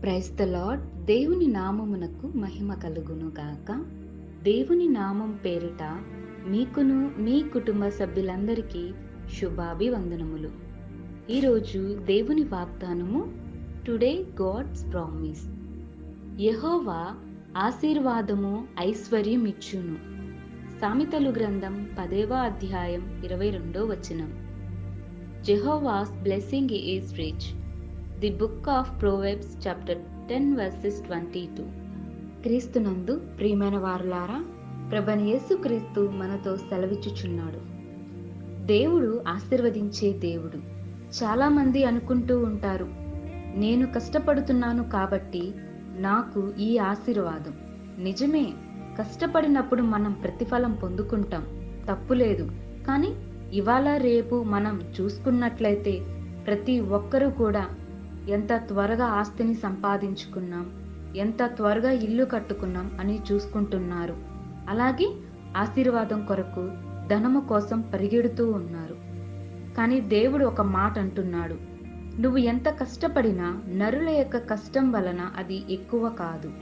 Praise the lord. దేవుని నామమునకు మహిమ కలుగును గాక. దేవుని నామం పేరిట మీకును మీ కుటుంబ సభ్యులందరికీ శుభాభివందనములు. ఈరోజు దేవుని వాగ్దానము, టుడే గాడ్స్ ప్రామిస్. యెహోవా ఆశీర్వాదము ఐశ్వర్యం ఇచ్చును. సామెతలు గ్రంథం 10వ అధ్యాయం 22వ వచనం. Jehovah's blessing is rich. The book of Proverbs chapter 10 verses 22. క్రీస్తునందు ప్రియమైన వారులారా, ప్రభువైన యేసుక్రీస్తు మనతో సెలవిచ్చుచున్నాడు. దేవుడు ఆశీర్వదించే దేవుడు. చాలా మంది అనుకుంటూ ఉంటారు, నేను కష్టపడుతున్నాను కాబట్టి నాకు ఈ ఆశీర్వాదం. నిజమే, కష్టపడినప్పుడు మనం ప్రతిఫలం పొందుకుంటాం, తప్పులేదు. కానీ ఇవాళ రేపు మనం చూసుకున్నట్లయితే ప్రతి ఒక్కరూ కూడా ఎంత త్వరగా ఆస్తిని సంపాదించుకున్నాం, ఎంత త్వరగా ఇల్లు కట్టుకున్నాం అని చూసుకుంటున్నారు. అలాగే ఆశీర్వాదం కొరకు ధనము కోసం పరిగెడుతూ ఉన్నారు. కానీ దేవుడు ఒక మాట అంటున్నాడు, నువ్వు ఎంత కష్టపడినా నరుల యొక్క కష్టం వలన అది ఎక్కువ కాదు,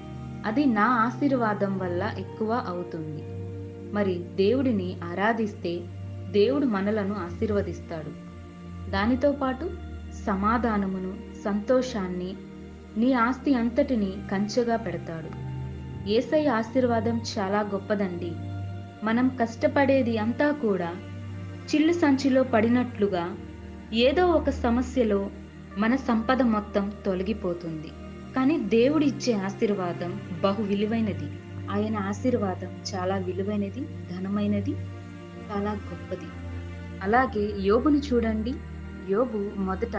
అది నా ఆశీర్వాదం వల్ల ఎక్కువ అవుతుంది. మరి దేవుడిని ఆరాధిస్తే దేవుడు మనలను ఆశీర్వదిస్తాడు. దానితో పాటు సమాధానమును, సంతోషాన్ని, నీ ఆస్తి అంతటిని కంచెగా పెడతాడు. యేసయ్య ఆశీర్వాదం చాలా గొప్పదండి. మనం కష్టపడేది అంతా కూడా చిల్లు సంచిలో పడినట్లుగా ఏదో ఒక సమస్యలో మన సంపద మొత్తం తొలగిపోతుంది. కానీ దేవుడిచ్చే ఆశీర్వాదం బహు విలువైనది. ఆయన ఆశీర్వాదం చాలా విలువైనది, ఘనమైనది, చాలా గొప్పది. అలాగే యోబుని చూడండి. యోబు మొదట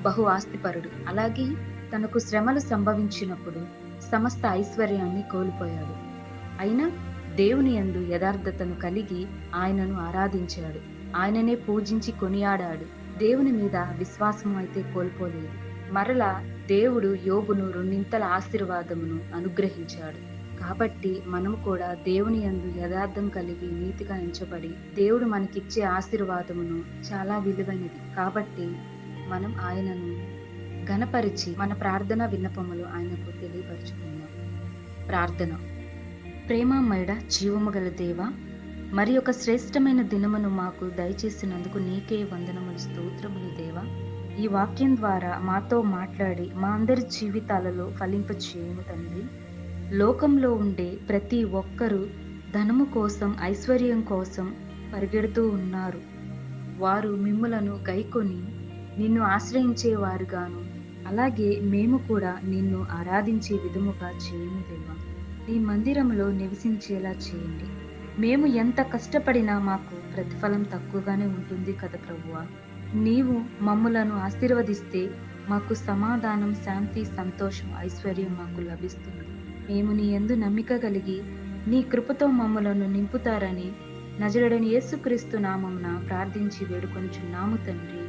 బహు ఆస్తిపరుడు. అలాగే తనకు శ్రమలు సంభవించినప్పుడు సమస్త ఐశ్వర్యాన్ని కోల్పోయాడు. అయినా దేవుని యందు యథార్థతను కలిగి ఆయనను ఆరాధించాడు. ఆయననే పూజించి కొనియాడాడు. దేవుని మీద విశ్వాసం అయితే కోల్పోలేదు. మరలా దేవుడు యోబును రెండింతల ఆశీర్వాదమును అనుగ్రహించాడు. కాబట్టి మనము కూడా దేవుని యందు యథార్థం కలిగి నీతిగా ఎంచబడి దేవుడు మనకిచ్చే ఆశీర్వాదమును చాలా విలువైనది. కాబట్టి మనం ఆయనను ఘనపరిచి మన ప్రార్థన విన్నపములు ఆయనకు తెలియపరుచుకుందాం. ప్రార్థన. ప్రేమమయుడ, జీవము గల దేవా, మరి ఒక శ్రేష్టమైన దినమును మాకు దయచేసినందుకు నీకే వందనములు, స్తోత్రములు దేవా. ఈ వాక్యం ద్వారా మాతో మాట్లాడి మా అందరి జీవితాలలో ఫలింప చేయము తండ్రి. లోకంలో ఉండే ప్రతి ఒక్కరూ ధనము కోసం, ఐశ్వర్యం కోసం పరిగెడుతూ ఉన్నారు. వారు మిమ్ములను గైకొని నిన్ను ఆశ్రయించేవారుగాను, అలాగే మేము కూడా నిన్ను ఆరాధించే విధముగా చేయము దేవా. నీ మందిరంలో నివసించేలా చేయండి. మేము ఎంత కష్టపడినా మాకు ప్రతిఫలం తక్కువగానే ఉంటుంది కదా ప్రభువా. నీవు మమ్ములను ఆశీర్వదిస్తే మాకు సమాధానం, శాంతి, సంతోషం, ఐశ్వర్యం మాకు లభిస్తుంది. మేము నీ యందు నమ్మిక కలిగి నీ కృపతో మమ్ములను నింపుతారని నజరేయుడైన యేసుక్రీస్తు నామమున ప్రార్థించి వేడుకొనుచున్నాము తండ్రి.